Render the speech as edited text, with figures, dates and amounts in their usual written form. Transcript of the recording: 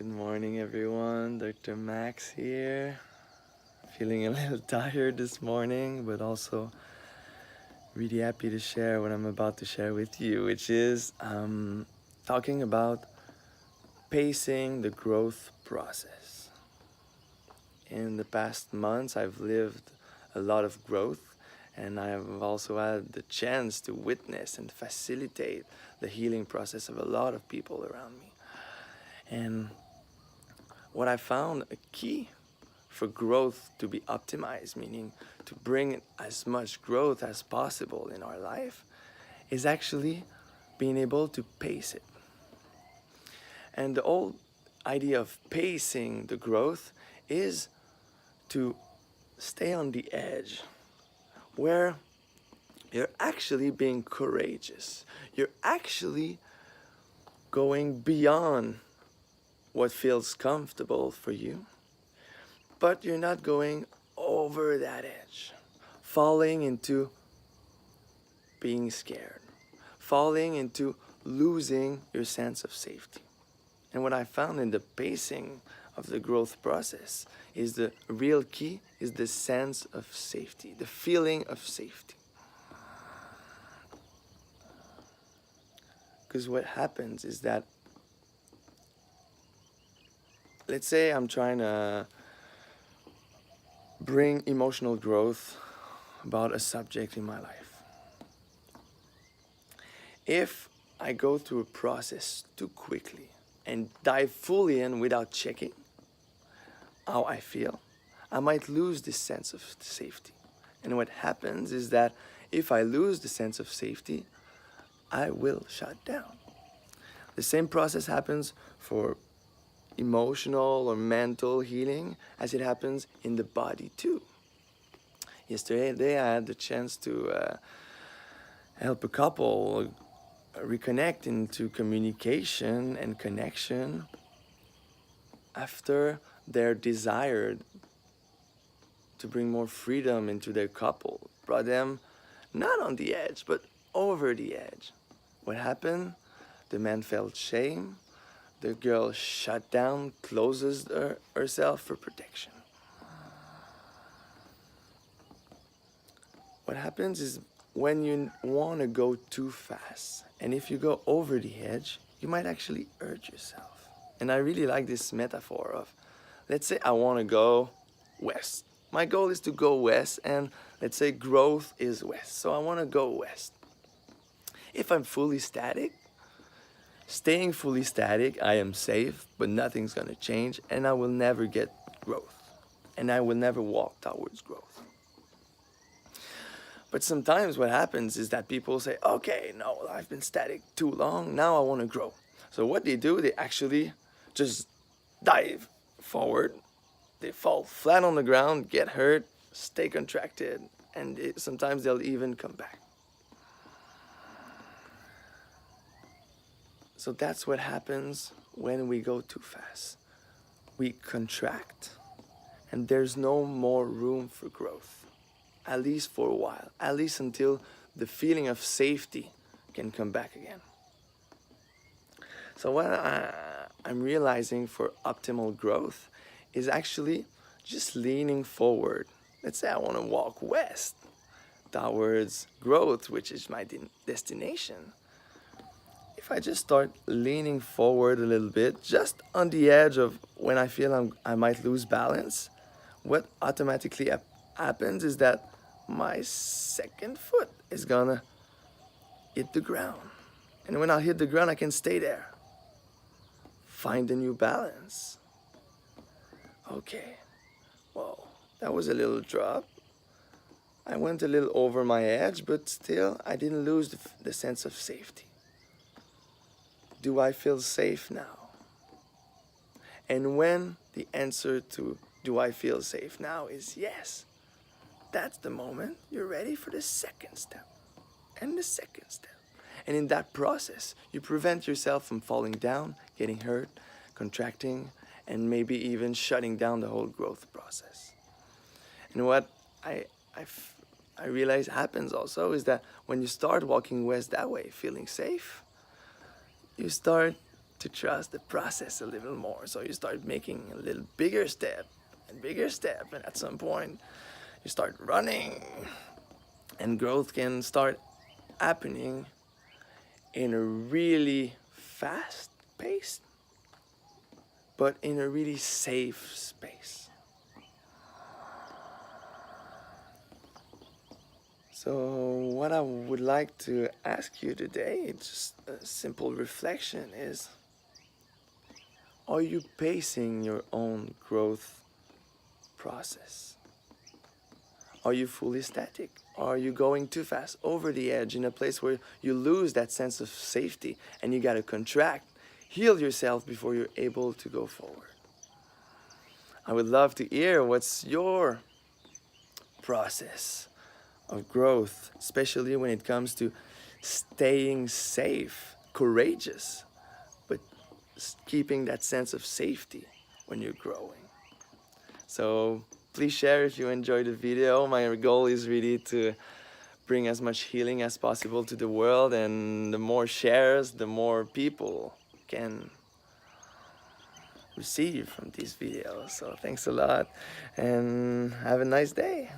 Good morning, everyone. Dr. Max here. Feeling a little tired this morning, but also really happy to share what I'm about to share with you, which is talking about pacing the growth process. In the past months, I've lived a lot of growth, and I have also had the chance to witness and facilitate the healing process of a lot of people around me. And what I found a key for growth to be optimized, meaning to bring as much growth as possible in our life, is actually being able to pace it. And the whole idea of pacing the growth is to stay on the edge where you're actually being courageous. You're actually going beyond what feels comfortable for you, but you're not going over that edge, falling into being scared, falling into losing your sense of safety. And what I found in the pacing of the growth process is the real key is the sense of safety, the feeling of safety. Because what happens is that, let's say I'm trying to bring emotional growth about a subject in my life. If I go through a process too quickly and dive fully in without checking how I feel, I might lose this sense of safety. And what happens is that if I lose the sense of safety, I will shut down. The same process happens for emotional or mental healing as it happens in the body too. Yesterday I had the chance to help a couple reconnect into communication and connection after their desire to bring more freedom into their couple brought them not on the edge but over the edge. What happened? The man felt shame. The girl shut down, closes herself for protection. What happens is when you want to go too fast, and if you go over the edge, you might actually hurt yourself. And I really like this metaphor of, let's say I want to go west. My goal is to go west, and let's say growth is west. So I want to go west. If I'm fully static, staying fully static, I am safe, but nothing's going to change, and I will never get growth. And I will never walk towards growth. But sometimes what happens is that people say, okay, no, I've been static too long, now I want to grow. So what they do, they actually just dive forward. They fall flat on the ground, get hurt, stay contracted, and sometimes they'll even come back. So that's what happens when we go too fast. We contract, and there's no more room for growth, at least for a while, at least until the feeling of safety can come back again. So what I'm realizing for optimal growth is actually just leaning forward. Let's say I want to walk west towards growth, which is my destination. If I just start leaning forward a little bit, just on the edge of when I feel I might lose balance, what automatically happens is that my second foot is gonna hit the ground. And when I hit the ground, I can stay there. Find a new balance. Okay, well, that was a little drop. I went a little over my edge, but still, I didn't lose the sense of safety. Do I feel safe now? And when the answer to do I feel safe now is yes, that's the moment you're ready for the second step and the second step. And in that process, you prevent yourself from falling down, getting hurt, contracting, and maybe even shutting down the whole growth process. And what I realize happens also is that when you start walking west that way, feeling safe, you start to trust the process a little more. So you start making a little bigger step, and at some point you start running, and growth can start happening in a really fast pace, but in a really safe space. So what I would like to ask you today, just a simple reflection, is: are you pacing your own growth process? Are you fully static? Are you going too fast, over the edge, in a place where you lose that sense of safety and you gotta contract, heal yourself before you're able to go forward? I would love to hear what's your process of growth, especially when it comes to staying safe, courageous, but keeping that sense of safety when you're growing. So please share if you enjoyed the video. My goal is really to bring as much healing as possible to the world, and the more shares, the more people can receive from these videos. So thanks a lot, and have a nice day.